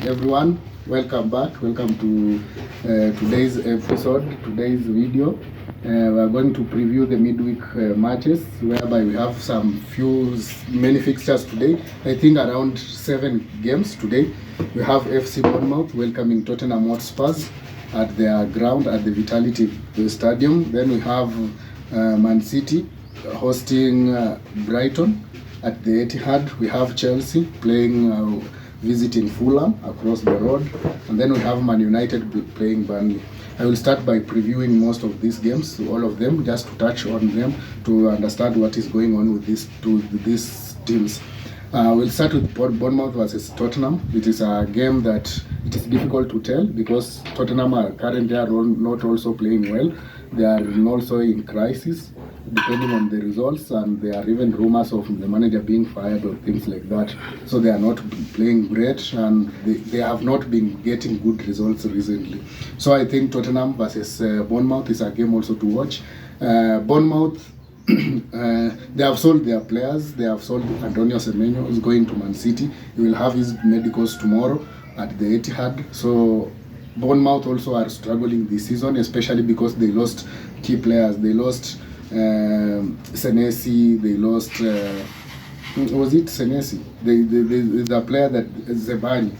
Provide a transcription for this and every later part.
everyone, welcome back. Welcome to today's episode, today's video. We are going to preview the midweek matches, whereby we have many fixtures today. I think around 7 games today. We have FC Bournemouth welcoming Tottenham Hotspur at their ground at the Vitality Stadium. Then we have Man City hosting Brighton at the Etihad. We have Chelsea playing visiting Fulham across the road, and then we have Man United playing Burnley. I will start by previewing most of these games, all of them, just to touch on them to understand what is going on with these teams. We'll start with Bournemouth versus Tottenham. It is a game that it is difficult to tell because Tottenham are currently not also playing well. They are also in crisis, depending on the results, and there are even rumors of the manager being fired or things like that. So they are not playing great, and they have not been getting good results recently. So I think Tottenham versus Bournemouth is a game also to watch. Bournemouth, they have sold their players. They have sold Antonio Semenyo, who's going to Man City. He will have his medicals tomorrow at the Etihad. So Bournemouth also are struggling this season, especially because they lost key players. They lost Senesi, they lost was it Senesi? The player that Zebani,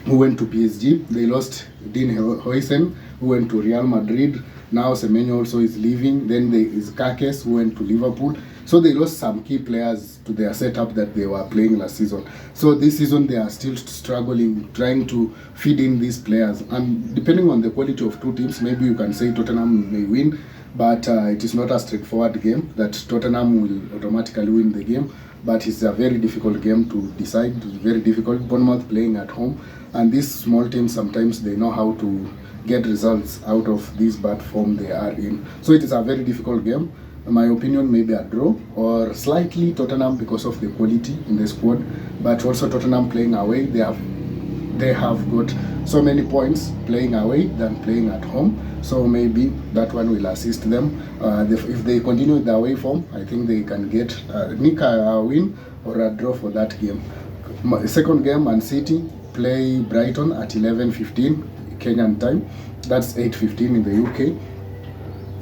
who went to PSG. They lost Dean Huijsen, who went to Real Madrid. Now Semenyo also is leaving. Then there is Kakes, who went to Liverpool. So they lost some key players to their setup that they were playing last season. So this season they are still struggling, trying to feed in these players. And depending on the quality of two teams, maybe you can say Tottenham may win, but it is not a straightforward game that Tottenham will automatically win the game. But it's a very difficult game to decide. It's very difficult. Bournemouth playing at home, and these small teams sometimes they know how to get results out of this bad form they are in. So it is a very difficult game. In my opinion, maybe a draw or slightly Tottenham because of the quality in the squad, but also Tottenham playing away. They have got so many points playing away than playing at home. So maybe that one will assist them. If they continue the away form, I think they can get a win or a draw for that game. Second game, Man City play Brighton at 11:15 Kenyan time. That's 8:15 in the UK.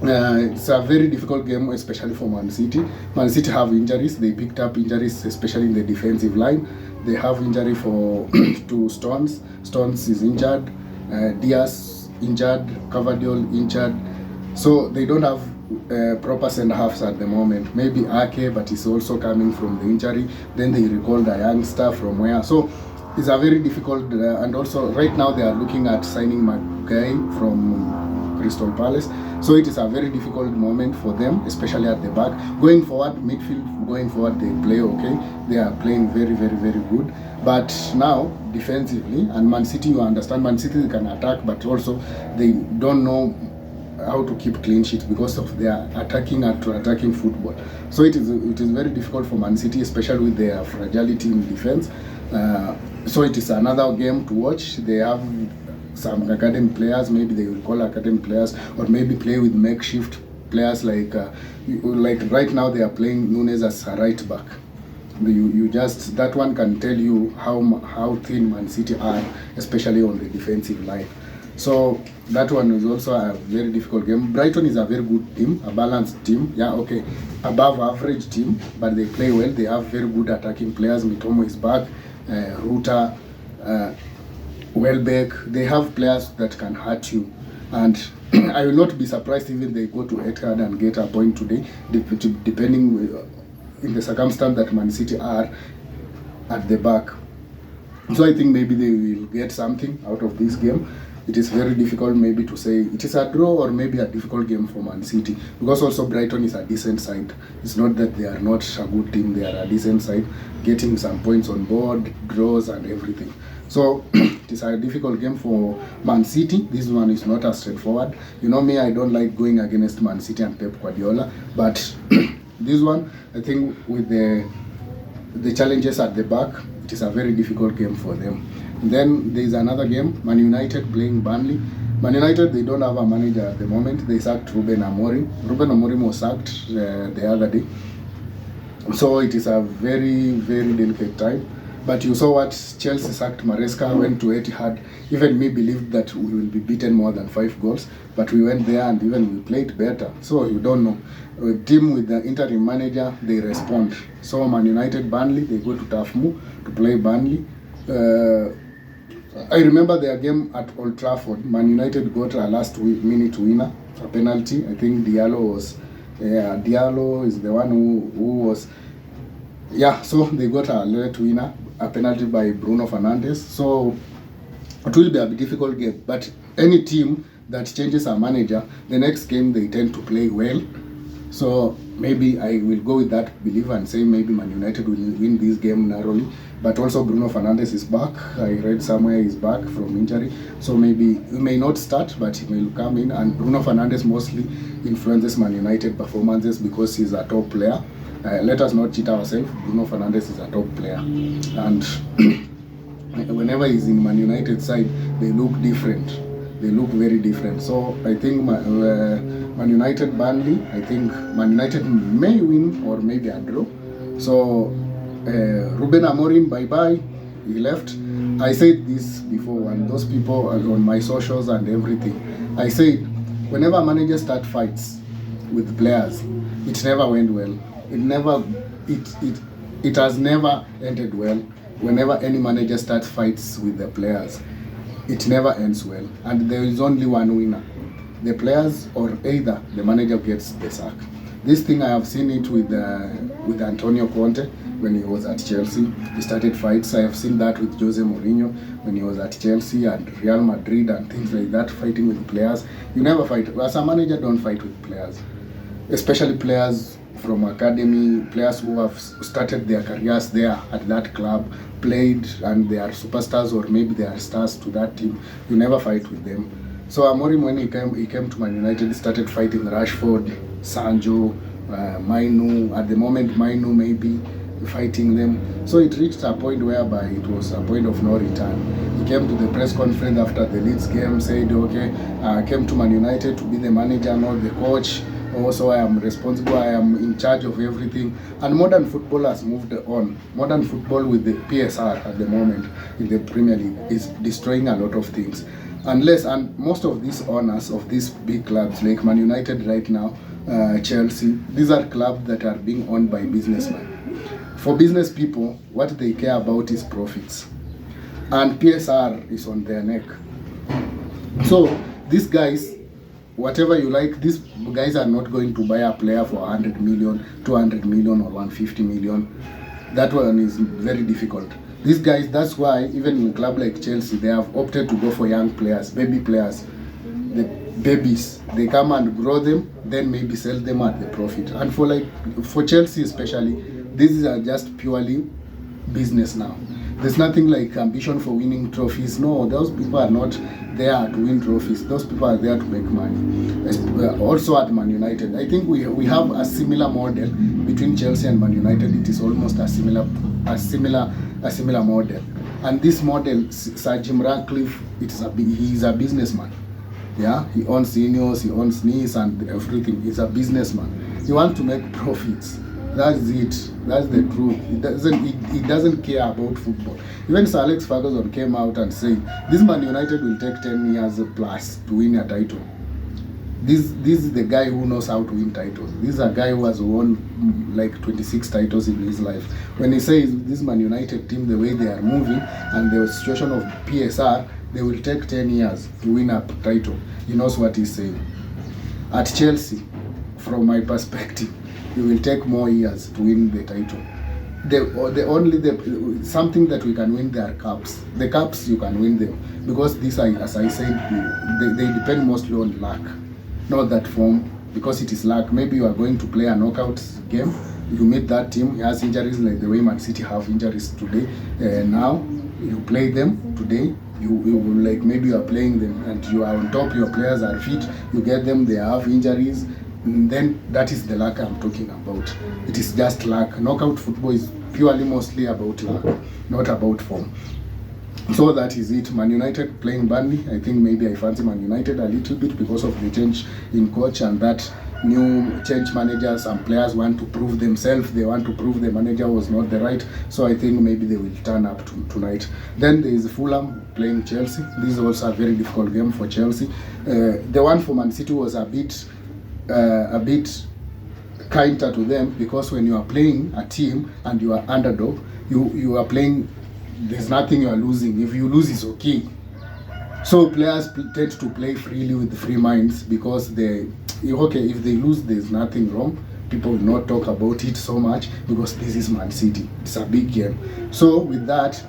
It's a very difficult game, especially for Man City. Man City have injuries. They picked up injuries, especially in the defensive line. They have injury to Stones. Stones is injured. Diaz injured. Cavadiol injured. So they don't have proper centre-halves at the moment. Maybe Ake, but he's also coming from the injury. Then they recalled a youngster from where. So it's a very difficult, and also right now they are looking at signing Maguire from Crystal Palace. So it is a very difficult moment for them, especially at the back. Going forward, midfield, going forward, they play okay. They are playing very, very, very good. But now, defensively, and Man City, you understand, Man City can attack, but also they don't know how to keep clean sheets because of their attacking football. So it is very difficult for Man City, especially with their fragility in defense. So it is another game to watch. They have some academy players, maybe they will call academy players, or maybe play with makeshift players like right now they are playing Nunes as a right back. You just, that one can tell you how thin Man City are, especially on the defensive line. So that one is also a very difficult game. Brighton is a very good team, a balanced team. Yeah, okay, above average team, but they play well. They have very good attacking players. Mitomo is back, Ruta, Welbeck. They have players that can hurt you, and I will not be surprised even they go to Etihad and get a point today, depending in the circumstance that Man City are at the back. So I think maybe they will get something out of this game. It is very difficult maybe to say it is a draw or maybe a difficult game for Man City, because also Brighton is a decent side. It's not that they are not a good team, they are a decent side, getting some points on board, draws and everything. So it is a difficult game for Man City. This one is not as straightforward. You know me, I don't like going against Man City and Pep Guardiola, but this one, I think with the challenges at the back, it is a very difficult game for them. And then there is another game, Man United playing Burnley. Man United, they don't have a manager at the moment. They sacked Ruben Amorim. Ruben Amorim was sacked the other day. So it is a very, very delicate time. But you saw what Chelsea sacked Maresca, went to Etihad. Even me believed that we will be beaten more than 5 goals, but we went there and even we played better. So you don't know. A team with the interim manager, they respond. So Man United, Burnley, they go to Tafmu to play Burnley. I remember their game at Old Trafford. Man United got a last-minute winner, a penalty. I think Diallo is the one who was... Yeah, so they got a late winner, a penalty by Bruno Fernandes. So it will be a difficult game. But any team that changes a manager, the next game they tend to play well. So maybe I will go with that belief and say maybe Man United will win this game narrowly. But also Bruno Fernandes is back. I read somewhere he's back from injury. So maybe he may not start, but he will come in. And Bruno Fernandes mostly influences Man United performances because he's a top player. Let us not cheat ourselves. Bruno Fernandes is a top player. And whenever he's in Man United side, they look different. They look very different. So I think Man United, Burnley, I think Man United may win or maybe a draw. So Ruben Amorim, bye-bye. He left. I said this before, and those people on my socials and everything. I said, whenever managers start fights with players, it never went well. It has never ended well. Whenever any manager starts fights with the players, it never ends well. And there is only one winner, the players or either the manager gets the sack. This thing I have seen it with Antonio Conte when he was at Chelsea. He started fights. I have seen that with Jose Mourinho when he was at Chelsea and Real Madrid and things like that, fighting with players. You never fight. As a manager, don't fight with players, especially players from academy, players who have started their careers there at that club, played, and they are superstars or maybe they are stars to that team. You never fight with them. So Amorim, when he came to Man United, he started fighting Rashford, Sancho, Mainu. At the moment, Mainu may be fighting them. So it reached a point whereby it was a point of no return. He came to the press conference after the Leeds game, said, okay, I came to Man United to be the manager, not the coach. Also, I am responsible, I am in charge of everything. And modern football has moved on. Modern football with the PSR at the moment in the Premier League is destroying a lot of things. And most of these owners of these big clubs like Man United right now, Chelsea, these are clubs that are being owned by businessmen. For business people, what they care about is profits. And PSR is on their neck. So these guys, whatever you like, these guys are not going to buy a player for 100 million, 200 million or 150 million. That one is very difficult. These guys, that's why even in a club like Chelsea, they have opted to go for young players, baby players. The babies, they come and grow them, then maybe sell them at the profit. And for Chelsea especially, these are just purely business now. There's nothing like ambition for winning trophies. No, those people are not there to win trophies. Those people are there to make money. Also at Man United, I think we have a similar model between Chelsea and Man United. It is almost a similar model. And this model, Sir Jim Ratcliffe, he is a businessman. Yeah, he owns Ineos, he owns Nice and everything. He's a businessman. He wants to make profits. That's it. That's the truth. He doesn't care about football. Even Sir Alex Ferguson came out and said, this Man United will take 10 years plus to win a title. This is the guy who knows how to win titles. This is a guy who has won like 26 titles in his life. When he says this Man United team, the way they are moving and the situation of PSR, they will take 10 years to win a title. He knows what he's saying. At Chelsea, from my perspective, it will take more years to win the title. Something that we can win, there are cups. The cups, you can win them because these are, as I said, they depend mostly on luck, not that form, because it is luck. Maybe you are going to play a knockout game, you meet that team, he has injuries like the way Man City have injuries today. Now you play them today, you like maybe you are playing them and you are on top, your players are fit, you get them, they have injuries. Then that is the luck I'm talking about. It is just luck. Knockout football is purely mostly about luck, not about form. So that is it. Man United playing Burnley. I think maybe I fancy Man United a little bit because of the change in coach and that new change managers, some players want to prove themselves, they want to prove the manager was not the right, so I think maybe they will turn up tonight. Then there is Fulham playing Chelsea. This is also a very difficult game for Chelsea. The one for Man City was a bit kinder to them, because when you are playing a team and you are underdog, you are playing, there's nothing you are losing. If you lose, it's okay. So players tend to play freely with free minds, because if they lose, there's nothing wrong. People will not talk about it so much, because this is Man City. It's a big game. So with that,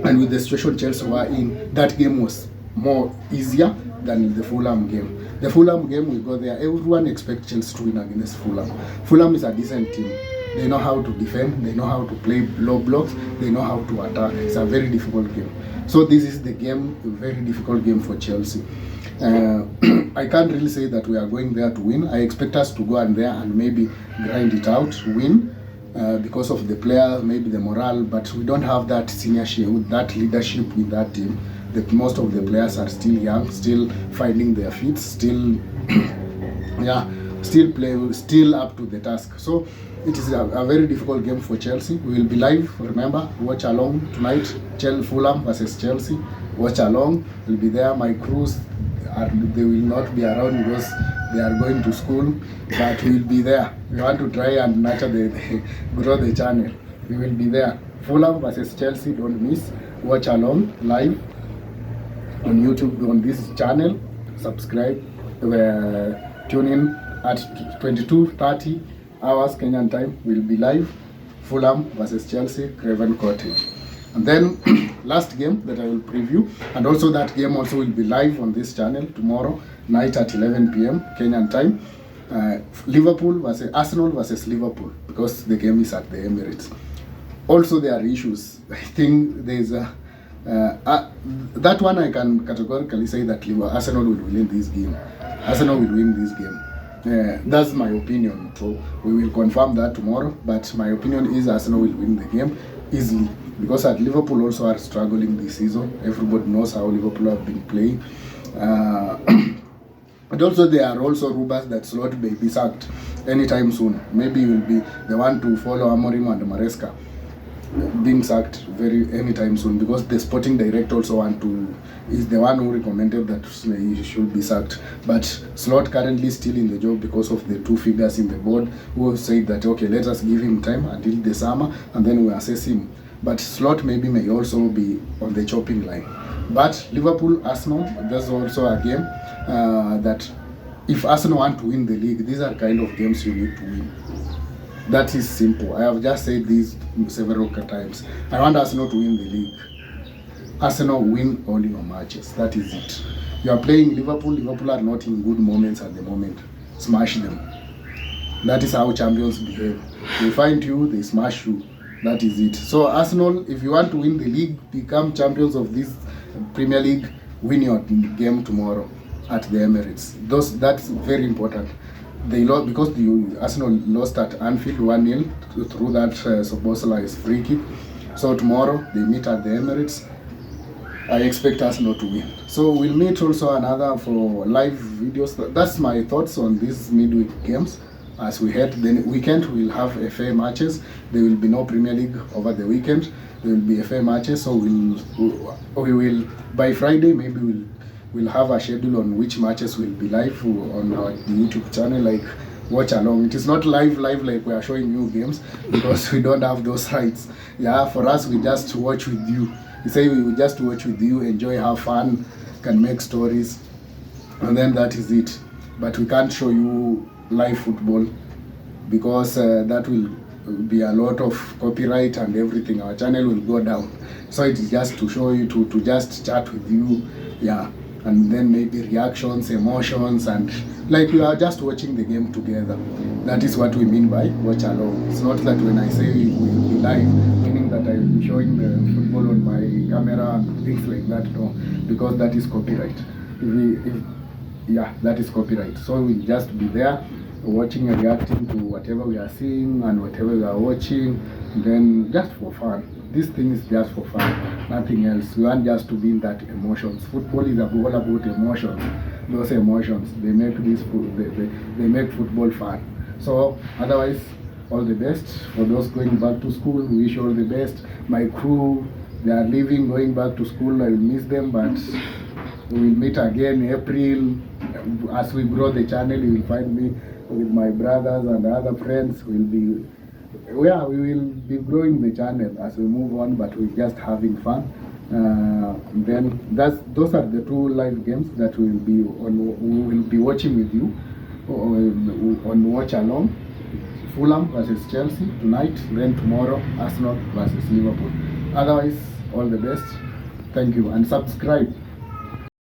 and with the situation Chelsea were in, that game was more easier than the Fulham game. The Fulham game, we go there, everyone expects Chelsea to win against Fulham. Fulham is a decent team. They know how to defend, they know how to play low blocks, they know how to attack. It's a very difficult game. So this is the game, a very difficult game for Chelsea. I can't really say that we are going there to win. I expect us to go in there and maybe grind it out, win, because of the players, maybe the morale, but we don't have that seniorship, that leadership in that team. Most of the players are still young, still finding their feet, still still up to the task. So it is a very difficult game for Chelsea. We will be live, remember, watch along tonight, Fulham versus Chelsea, watch along, we'll be there. My crews, they will not be around because they are going to school, but we will be there. We want to try and nurture grow the channel. We will be there. Fulham versus Chelsea, don't miss, watch along, live, on YouTube, on this channel, subscribe, tune in at 22:30 hours Kenyan time. We'll be live, Fulham versus Chelsea, Craven Cottage. And then last game that I will preview, and also that game also will be live on this channel tomorrow night at 11 p.m. Kenyan time. Arsenal versus Liverpool, because the game is at the Emirates. Also there are issues. I think there's that one I can categorically say that Arsenal will win this game. Arsenal will win this game. That's my opinion. So we will confirm that tomorrow. But my opinion is Arsenal will win the game easily, because at Liverpool also are struggling this season. Everybody knows how Liverpool have been playing. And also there are also rumors that Slot may be sacked anytime soon. Maybe he will be the one to follow Amorim and Maresca being sacked anytime soon, because the sporting director also is the one who recommended that he should be sacked. But Slot currently still in the job because of the two figures in the board who said that okay, let us give him time until the summer and then we assess him. But Slot maybe may also be on the chopping line. But Liverpool, Arsenal, that's also a game that if Arsenal want to win the league, these are kind of games you need to win. That is simple. I have just said this several times. I want Arsenal to win the league. Arsenal win all your matches. That is it. You are playing Liverpool. Liverpool are not in good moments at the moment. Smash them. That is how champions behave. They find you, they smash you. That is it. So Arsenal, if you want to win the league, become champions of this Premier League, win your game tomorrow at the Emirates. That's very important. They lost because Arsenal lost at Anfield 1-0 through that Szoboszlai's free kick. So tomorrow they meet at the Emirates. I expect Arsenal to win. So we'll meet also another for live videos. That's my thoughts on these midweek games. As we head the weekend, we'll have FA matches. There will be no Premier League over the weekend. There will be FA matches. So we will by Friday maybe we'll have a schedule on which matches will be live on our YouTube channel, like watch along. It is not live like we are showing you games, because we don't have those rights. Yeah, for us we just watch with you. We say we will just watch with you, enjoy, have fun, can make stories, and then that is it. But we can't show you live football, because that will be a lot of copyright and everything. Our channel will go down. So it is just to show you, to just chat with you, yeah, and then maybe reactions, emotions, and like we are just watching the game together. That is what we mean by watch along. It's not that when I say we will be live, meaning that I will be showing the football on my camera and things like that. No, because that is copyright. That is copyright. So we'll just be there watching and reacting to whatever we are seeing and whatever we are watching, then just for fun. this thing is just for fun, nothing else. We want just to be in that emotions. Football is all about emotions. Those emotions, they make they make football fun. So otherwise, all the best for those going back to school. We wish all the best. My crew, they are leaving, going back to school. I will miss them, but we will meet again April. As we grow the channel, you will find me with my brothers and other friends. We will be growing the channel as we move on, but we're just having fun. Then those are the two live games that we will be watching with you on watch along. Fulham versus Chelsea tonight, then tomorrow Arsenal versus Liverpool. Otherwise, all the best. Thank you, and subscribe.